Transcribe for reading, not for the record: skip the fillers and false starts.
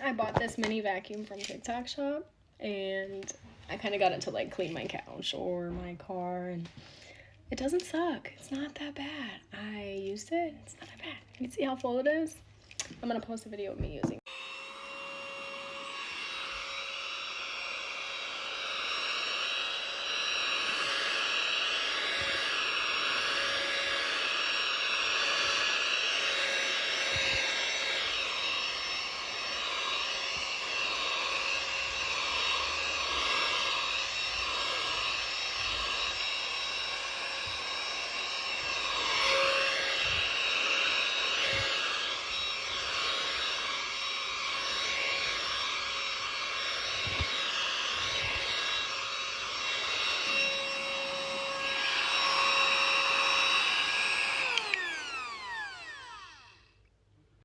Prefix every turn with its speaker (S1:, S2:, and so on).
S1: I bought this mini vacuum from TikTok shop, and I kind of got it to like clean my couch or my car, and it doesn't suck. It's not that bad. I used it. It's not that bad. You see how full it is? I'm gonna post a video of me using it.